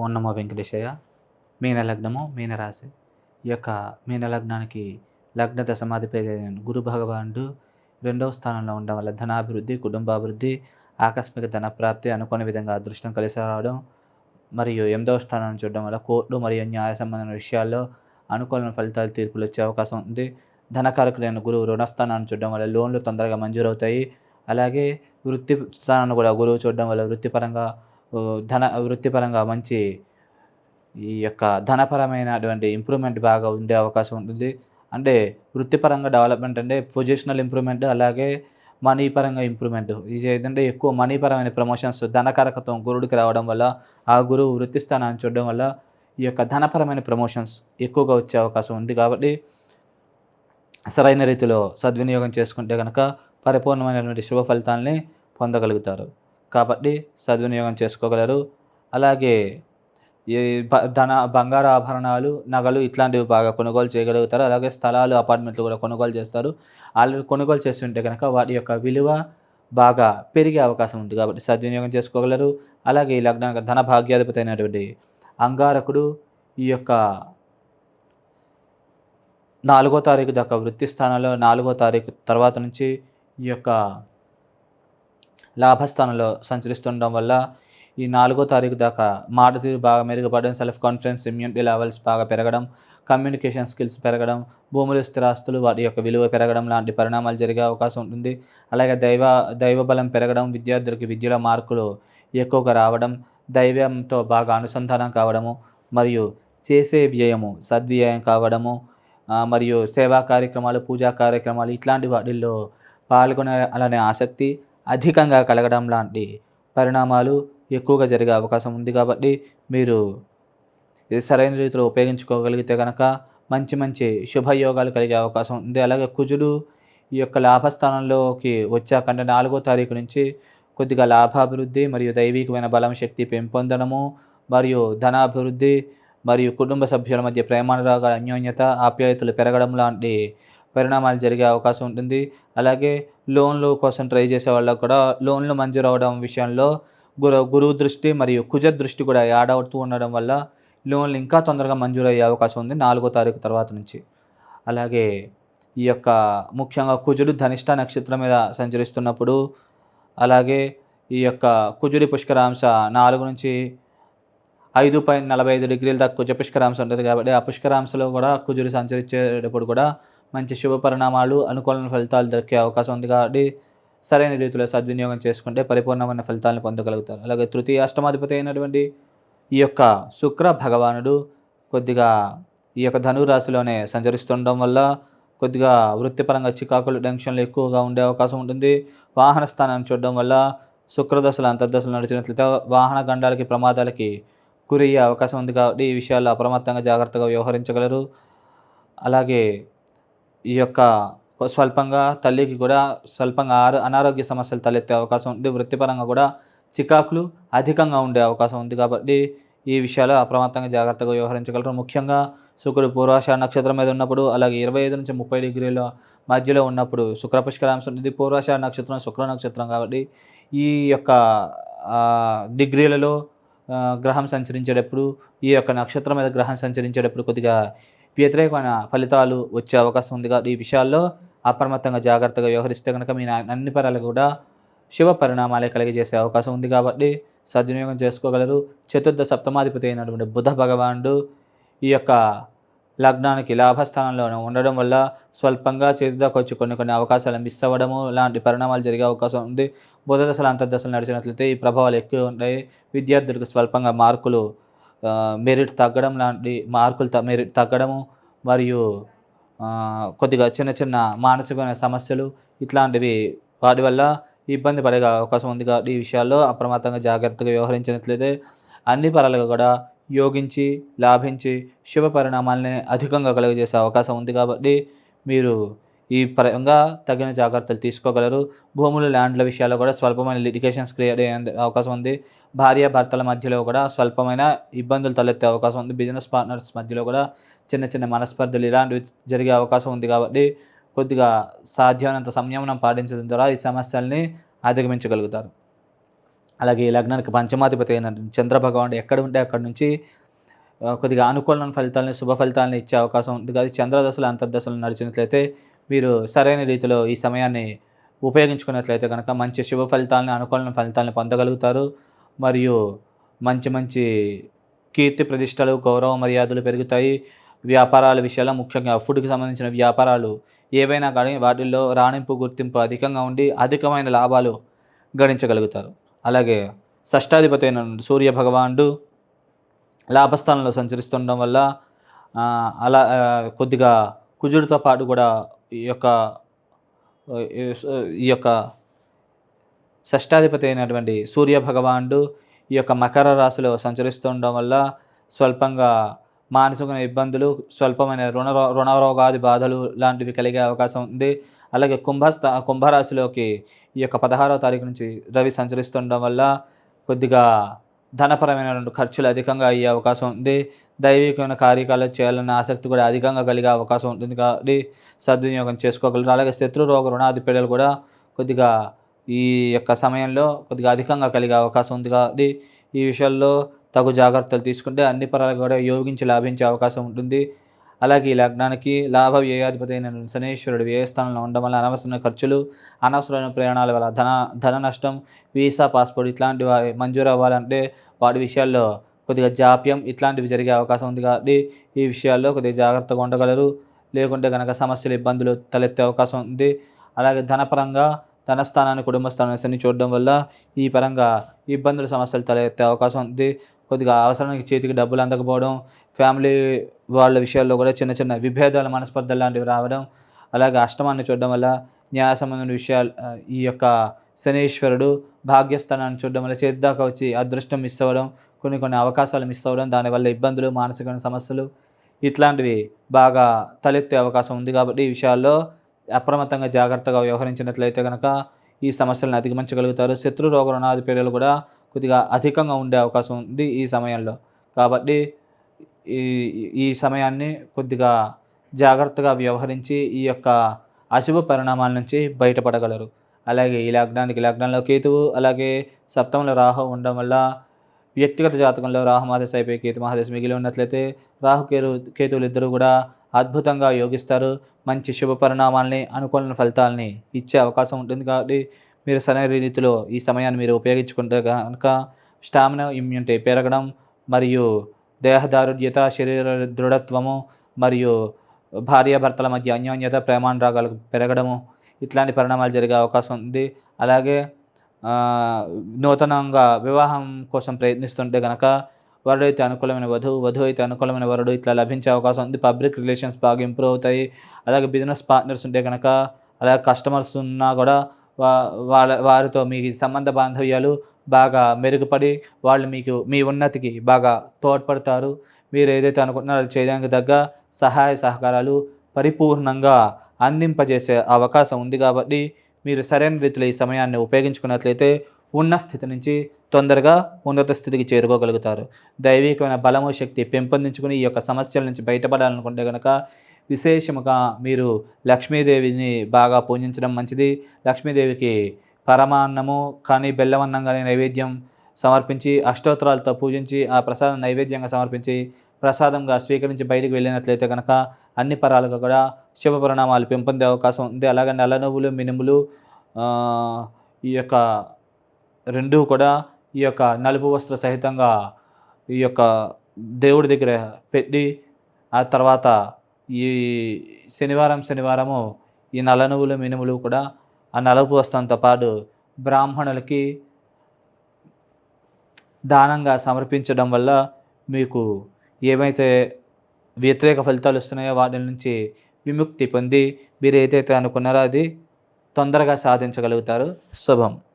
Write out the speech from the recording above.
ఓం నమో వెంకటేశయ్య. మీన లగ్నము, మీనరాశి. ఈ యొక్క మీన లగ్నానికి లగ్న దశమాధిపతి అయిన గురు భగవానుడు 2వ స్థానంలో ఉండడం వల్ల ధనాభివృద్ధి, కుటుంబాభివృద్ధి, ఆకస్మిక ధన ప్రాప్తి, అనుకోని విధంగా అదృష్టం కలిసి రావడం మరియు 8వ స్థానాన్ని చూడడం వల్ల కోర్టు మరియు న్యాయ సంబంధమైన విషయాల్లో అనుకూలమైన ఫలితాలు, తీర్పులు వచ్చే అవకాశం ఉంది. ధనకారకుడైన గురువు రుణస్థానాన్ని చూడడం వల్ల లోన్లు తొందరగా మంజూరవుతాయి. అలాగే వృత్తి స్థానాన్ని కూడా గురువు చూడడం వల్ల వృత్తిపరంగా మంచి ఈ యొక్క ధనపరమైనటువంటి ఇంప్రూవ్‌మెంట్ బాగా ఉండే అవకాశం ఉంటుంది. అంటే వృత్తిపరంగా డెవలప్‌మెంట్ అంటే పొజిషనల్ ఇంప్రూవ్‌మెంట్, అలాగే మనీ పరంగా ఇంప్రూవ్‌మెంట్. ఇది ఏంటంటే ఎక్కువ మనీ పరమైన ప్రమోషన్స్, ధనకారకత్వం గురుడికి రావడం వల్ల, ఆ గురువు వృత్తి స్థానాన్ని చూడడం వల్ల ఈ యొక్క ధనపరమైన ప్రమోషన్స్ ఎక్కువగా వచ్చే అవకాశం ఉంది. కాబట్టి సరైన రీతిలో సద్వినియోగం చేసుకుంటే గనక పరిపూర్ణమైనటువంటి శుభ ఫలితాల్ని పొందగలుగుతారు. కాబట్టి సద్వినియోగం చేసుకోగలరు. అలాగే ఈ బంగారు ఆభరణాలు, నగలు ఇట్లాంటివి బాగా కొనుగోలు చేయగలుగుతారు. అలాగే స్థలాలు, అపార్ట్మెంట్లు కూడా కొనుగోలు చేస్తారు. ఆల్రెడీ కొనుగోలు చేస్తుంటే గనక వాటి యొక్క విలువ బాగా పెరిగే అవకాశం ఉంది. కాబట్టి సద్వినియోగం చేసుకోగలరు. అలాగే ఈ లగ్నానికి ధన భాగ్యాధిపతి అయినటువంటి అంగారకుడు ఈ యొక్క 4వ తారీఖు దాకా వృత్తి స్థానంలో, 4వ తారీఖు తర్వాత నుంచి ఈ యొక్క లాభస్థానంలో సంచరిస్తుండడం వల్ల ఈ 4వ తారీఖు దాకా మాట తీరు బాగా మెరుగుపడడం, సెల్ఫ్ కాన్ఫిడెన్స్, ఇమ్యూనిటీ లెవెల్స్ బాగా పెరగడం, కమ్యూనికేషన్ స్కిల్స్ పెరగడం, భూములు, స్థిరాస్తులు వాటి యొక్క విలువ పెరగడం లాంటి పరిణామాలు జరిగే అవకాశం ఉంటుంది. అలాగే దైవబలం పెరగడం, విద్యార్థులకి విద్యలో మార్కులు ఎక్కువగా రావడం, దైవంతో బాగా అనుసంధానం కావడము, మరియు చేసే వ్యయము సద్వ్యయం కావడము, మరియు సేవా కార్యక్రమాలు, పూజా కార్యక్రమాలు ఇట్లాంటి వాటిల్లో పాల్గొనాలనే ఆసక్తి అధికంగా కలగడం లాంటి పరిణామాలు ఎక్కువగా జరిగే అవకాశం ఉంది. కాబట్టి మీరు ఇది సరైన రీతిలో ఉపయోగించుకోగలిగితే కనుక మంచి శుభయోగాలు కలిగే అవకాశం ఉంది. అలాగే కుజుడు ఈ యొక్క లాభస్థానంలోకి వచ్చాకంటే 4వ తారీఖు నుంచి కొద్దిగా లాభాభివృద్ధి మరియు దైవికమైన బలం, శక్తి పెంపొందడము, మరియు ధనాభివృద్ధి, మరియు కుటుంబ సభ్యుల మధ్య ప్రేమానురాగాల అన్యోన్యత, ఆప్యాయతలు పెరగడం లాంటి పరిణామాలు జరిగే అవకాశం ఉంటుంది. అలాగే లోన్లు కోసం ట్రై చేసే వాళ్ళకు కూడా లోన్లు మంజూరు అవ్వడం విషయంలో గురువు దృష్టి మరియు కుజ దృష్టి కూడా యాడ్ అవుతూ ఉండడం వల్ల లోన్లు ఇంకా తొందరగా మంజూరయ్యే అవకాశం ఉంది 4వ తారీఖు తర్వాత నుంచి. అలాగే ఈ యొక్క ముఖ్యంగా కుజుడు ధనిష్ట నక్షత్రం మీద సంచరిస్తున్నప్పుడు, అలాగే ఈ యొక్క కుజుడి పుష్కరాంశ 4 నుంచి 5.45 డిగ్రీల దాకా కుజ పుష్కరాంశ ఉంటుంది. కాబట్టి ఆ పుష్కరాంశలో కూడా కుజుడు సంచరించేటప్పుడు కూడా మంచి శుభ పరిణామాలు, అనుకూలమైన ఫలితాలు దక్కే అవకాశం ఉంది. కాబట్టి సరైన రీతిలో సద్వినియోగం చేసుకుంటే పరిపూర్ణమైన ఫలితాలను పొందగలుగుతారు. అలాగే తృతీయ అష్టమాధిపతి అయినటువంటి ఈ యొక్క శుక్ర భగవానుడు కొద్దిగా ఈ యొక్క ధనురాశిలోనే సంచరిస్తుండడం వల్ల కొద్దిగా వృత్తిపరంగా చికాకులు, టెన్షన్లు ఎక్కువగా ఉండే అవకాశం ఉంటుంది. వాహన స్థానాన్ని చూడడం వల్ల శుక్రదశలు, అంతర్దశలు నడిచినట్లయితే వాహన గండాలకి, ప్రమాదాలకి గురయ్యే అవకాశం ఉంది. కాబట్టి ఈ విషయాల్లో అప్రమత్తంగా జాగ్రత్తగా వ్యవహరించగలరు. అలాగే ఈ యొక్క స్వల్పంగా తల్లికి కూడా అనారోగ్య సమస్యలు తలెత్తే అవకాశం ఉంది. వృత్తిపరంగా కూడా చికాకులు అధికంగా ఉండే అవకాశం ఉంది. కాబట్టి ఈ విషయాలు అప్రమత్తంగా జాగ్రత్తగా వ్యవహరించగలరు. ముఖ్యంగా శుక్రుడు పూర్వాషాఢ నక్షత్రం మీద ఉన్నప్పుడు, అలాగే 25 నుంచి 30 డిగ్రీల మధ్యలో ఉన్నప్పుడు శుక్ర పుష్కరాంశం ఉంటుంది. పూర్వాషాఢ నక్షత్రం శుక్ర నక్షత్రం కాబట్టి ఈ యొక్క డిగ్రీలలో గ్రహం సంచరించేటప్పుడు, ఈ యొక్క నక్షత్రం మీద గ్రహం సంచరించేటప్పుడు కొద్దిగా వ్యతిరేకమైన ఫలితాలు వచ్చే అవకాశం ఉంది. కాబట్టి ఈ విషయాల్లో అప్రమత్తంగా జాగ్రత్తగా వ్యవహరిస్తే కనుక మీ అన్ని పరాలు కూడా శుభ పరిణామాలే కలిగజేసే అవకాశం ఉంది. కాబట్టి సద్వినియోగం చేసుకోగలరు. చతుర్థ సప్తమాధిపతి అయినటువంటి బుధ భగవానుడు ఈ యొక్క లగ్నానికి లాభస్థానంలో ఉండడం వల్ల స్వల్పంగా చేతిదాకా వచ్చి కొన్ని అవకాశాలు మిస్ అవ్వడము లాంటి పరిణామాలు జరిగే అవకాశం ఉంది. బుధ దశలు, అంతర్దశలు నడిచినట్లయితే ఈ ప్రభావాలు ఎక్కువ ఉంటాయి. విద్యార్థులకు స్వల్పంగా మార్కులు మెరిట్ తగ్గడం లాంటి మెరిట్ తగ్గడము, మరియు కొద్దిగా చిన్న మానసికమైన సమస్యలు ఇట్లాంటివి వాటి వల్ల ఇబ్బంది పడే అవకాశం ఉంది. కాబట్టి ఈ విషయాల్లో అప్రమత్తంగా జాగ్రత్తగా వ్యవహరించినట్లయితే అన్ని పరాలుగా కూడా యోగించి, లాభించి శుభ పరిణామాలని అధికంగా కలుగజేసే అవకాశం ఉంది. కాబట్టి మీరు ఈ పరంగా తగిన జాగ్రత్తలు తీసుకోగలరు. భూములు, ల్యాండ్ల విషయాల్లో కూడా స్వల్పమైన లిటిగేషన్స్ క్రియేట్ అయ్యే అవకాశం ఉంది. భార్యాభర్తల మధ్యలో కూడా స్వల్పమైన ఇబ్బందులు తలెత్తే అవకాశం ఉంది. బిజినెస్ పార్ట్నర్స్ మధ్యలో కూడా చిన్న మనస్పర్ధలు ఇలాంటివి జరిగే అవకాశం ఉంది. కాబట్టి కొద్దిగా సాధ్యమైనంత సంయమనం పాటించడం ద్వారా ఈ సమస్యల్ని అధిగమించగలుగుతారు. అలాగే ఈ లగ్నానికి పంచమాధిపతి అయిన చంద్ర భగవానుడు ఎక్కడ ఉంటే అక్కడి నుంచి కొద్దిగా అనుకూలమైన ఫలితాలని, శుభ ఫలితాలను ఇచ్చే అవకాశం ఉంది. అది చంద్రదశలు, అంతర్దశలు నడిచినట్లయితే మీరు సరైన రీతిలో ఈ సమయాన్ని ఉపయోగించుకున్నట్లయితే గనక మంచి శుభ ఫలితాలను, అనుకూలమైన ఫలితాలను పొందగలుగుతారు. మరియు మంచి మంచి కీర్తి ప్రతిష్టలు, గౌరవ మర్యాదలు పెరుగుతాయి. వ్యాపారాల విషయాల్లో ముఖ్యంగా ఫుడ్‌కి సంబంధించిన వ్యాపారాలు ఏవైనా కానీ వాటిల్లో రాణింపు, గుర్తింపు అధికంగా ఉండి అధికమైన లాభాలు గణించగలుగుతారు. అలాగే షష్టాధిపతి అయిన సూర్య భగవానుడు లాభస్థానంలో సంచరిస్తుండడం వల్ల కొద్దిగా కుజుడితో పాటు కూడా ఈ యొక్క ఈ యొక్క షష్టాధిపతి అయినటువంటి సూర్య భగవానుడు ఈ యొక్క మకర రాశిలో సంచరిస్తూ ఉండడం వల్ల స్వల్పంగా మానసికమైన ఇబ్బందులు, స్వల్పమైన రుణరోగాది బాధలు లాంటివి కలిగే అవకాశం ఉంది. అలాగే కుంభరాశిలోకి ఈ యొక్క 16వ తారీఖు నుంచి రవి సంచరిస్తుండడం వల్ల కొద్దిగా ధనపరమైనటువంటి ఖర్చులు అధికంగా అయ్యే అవకాశం ఉంది. దైవికమైన కార్యక్రమాలు చేయాలన్న ఆసక్తి కూడా అధికంగా కలిగే అవకాశం ఉంటుంది కాబట్టి సద్వినియోగం చేసుకోగలరు. అలాగే శత్రు రోగ రుణాది పీడలు కూడా కొద్దిగా ఈ యొక్క సమయంలో కొద్దిగా అధికంగా కలిగే అవకాశం ఉంది కాబట్టి ఈ విషయాల్లో తగు జాగ్రత్తలు తీసుకుంటే అన్ని పరాలు కూడా యోగించి లాభించే అవకాశం ఉంటుంది. అలాగే ఈ లగ్నానికి లాభ వ్యయాధిపతి అయిన శనీశ్వరుడు వ్యయస్థానంలో ఉండడం వల్ల అనవసరమైన ఖర్చులు, అనవసరమైన ప్రయాణాల వల్ల ధన నష్టం, వీసా, పాస్పోర్ట్ ఇట్లాంటివి మంజూరు అవ్వాలంటే వాటి విషయాల్లో కొద్దిగా జాప్యం ఇట్లాంటివి జరిగే అవకాశం ఉంది కాబట్టి ఈ విషయాల్లో కొద్దిగా జాగ్రత్తగా ఉండగలరు. లేకుంటే కనుక సమస్యలు, ఇబ్బందులు తలెత్తే అవకాశం ఉంది. అలాగే ధనపరంగా ధనస్థానాన్ని, కుటుంబ స్థానాన్ని శని చూడడం వల్ల ఈ పరంగా ఇబ్బందులు, సమస్యలు తలెత్తే అవకాశం ఉంది. కొద్దిగా అవసరానికి చేతికి డబ్బులు అందకపోవడం, ఫ్యామిలీ వాళ్ళ విషయాల్లో కూడా చిన్న చిన్న విభేదాలు, మనస్పర్ధలు లాంటివి రావడం, అలాగే అష్టమాన్ని చూడడం వల్ల న్యాయ సంబంధమైన విషయాలు ఈ యొక్క శనీశ్వరుడు భాగ్యస్థానాన్ని చూడడం వల్ల చేతిదాకా వచ్చి అదృష్టం మిస్ అవ్వడం, కొన్ని అవకాశాలు మిస్ అవ్వడం, దానివల్ల ఇబ్బందులు, మానసికమైన సమస్యలు ఇట్లాంటివి బాగా తలెత్తే అవకాశం ఉంది. కాబట్టి ఈ విషయాల్లో అప్రమత్తంగా జాగ్రత్తగా వ్యవహరించినట్లయితే కనుక ఈ సమస్యలను అధిగమించగలుగుతారు. శత్రు రోగ రుణాది పీడలు కూడా కొద్దిగా అధికంగా ఉండే అవకాశం ఉంది ఈ సమయంలో. కాబట్టి ఈ ఈ సమయాన్ని కొద్దిగా జాగ్రత్తగా వ్యవహరించి ఈ యొక్క అశుభ పరిణామాల నుంచి బయటపడగలరు. అలాగే ఈ లగ్నంలో కేతువు, అలాగే సప్తమంలో రాహు ఉండడం వల్ల వ్యక్తిగత జాతకంలో రాహు మహాదశ అయిపోయి కేతు మహాదశ మిగిలి ఉన్నట్లయితే కేతువులు ఇద్దరు కూడా అద్భుతంగా యోగిస్తారు. మంచి శుభ పరిణామాల్ని, అనుకూలమైన ఫలితాలని ఇచ్చే అవకాశం ఉంటుంది. కాబట్టి మీరు సరైన రీతిలో ఈ సమయాన్ని మీరు ఉపయోగించుకుంటే కనుక స్టామినా, ఇమ్యూనిటీ పెరగడం, మరియు దేహదారుఢ్యత, శరీర దృఢత్వము, మరియు భార్యాభర్తల మధ్య అన్యోన్యత, ప్రేమానురాగాలు పెరగడము ఇట్లాంటి పరిణామాలు జరిగే అవకాశం ఉంది. అలాగే నూతనంగా వివాహం కోసం ప్రయత్నిస్తుంటే కనుక వరుడైతే అనుకూలమైన వధువు, వధువు అయితే అనుకూలమైన వరుడు ఇట్లా లభించే అవకాశం ఉంది. పబ్లిక్ రిలేషన్స్ బాగా ఇంప్రూవ్ అవుతాయి. అలాగే బిజినెస్ పార్ట్నర్స్ ఉంటే కనుక, అలాగే కస్టమర్స్ ఉన్నా కూడా వారితో మీ సంబంధ బాంధవ్యాలు బాగా మెరుగుపడి వాళ్ళు మీ ఉన్నతికి బాగా తోడ్పడతారు. మీరు ఏదైతే అనుకుంటున్నారో అది చేయడానికి తగ్గ సహాయ సహకారాలు పరిపూర్ణంగా అందింపజేసే అవకాశం ఉంది. కాబట్టి మీరు సరైన రీతిలో ఈ సమయాన్ని ఉపయోగించుకున్నట్లయితే ఉన్న స్థితి నుంచి తొందరగా ఉన్నత స్థితికి చేరుకోగలుగుతారు. దైవికమైన బలము, శక్తి పెంపొందించుకుని ఈ యొక్క సమస్యల నుంచి బయటపడాలనుకుంటే కనుక విశేషముగా మీరు లక్ష్మీదేవిని బాగా పూజించడం మంచిది. లక్ష్మీదేవికి పరమాన్నము కానీ బెల్లమన్నం కానీ నైవేద్యం సమర్పించి, అష్టోత్తరాలతో పూజించి, ఆ ప్రసాదం నైవేద్యంగా సమర్పించి, ప్రసాదంగా స్వీకరించి బయటికి వెళ్ళినట్లయితే కనుక అన్ని పరాలుగా కూడా శుభ పరిణామాలు పెంపొందే అవకాశం ఉంది. అలాగే నల్ల నువ్వులు, మినుములు ఈ యొక్క రెండూ కూడా ఈ యొక్క నలుపు వస్త్ర సహితంగా ఈ యొక్క దేవుడి దగ్గర పెట్టి, ఆ తర్వాత ఈ శనివారము ఈ నల్ల నువ్వులు, మినుములు కూడా ఆ నలుపు వస్త్రంతో పాటు బ్రాహ్మణులకి దానంగా సమర్పించడం వల్ల మీకు ఏవైతే వ్యతిరేక ఫలితాలు వస్తున్నాయో వాటి నుంచి విముక్తి పొంది మీరు ఏదైతే అనుకున్నారో అది తొందరగా సాధించగలుగుతారు. శుభం.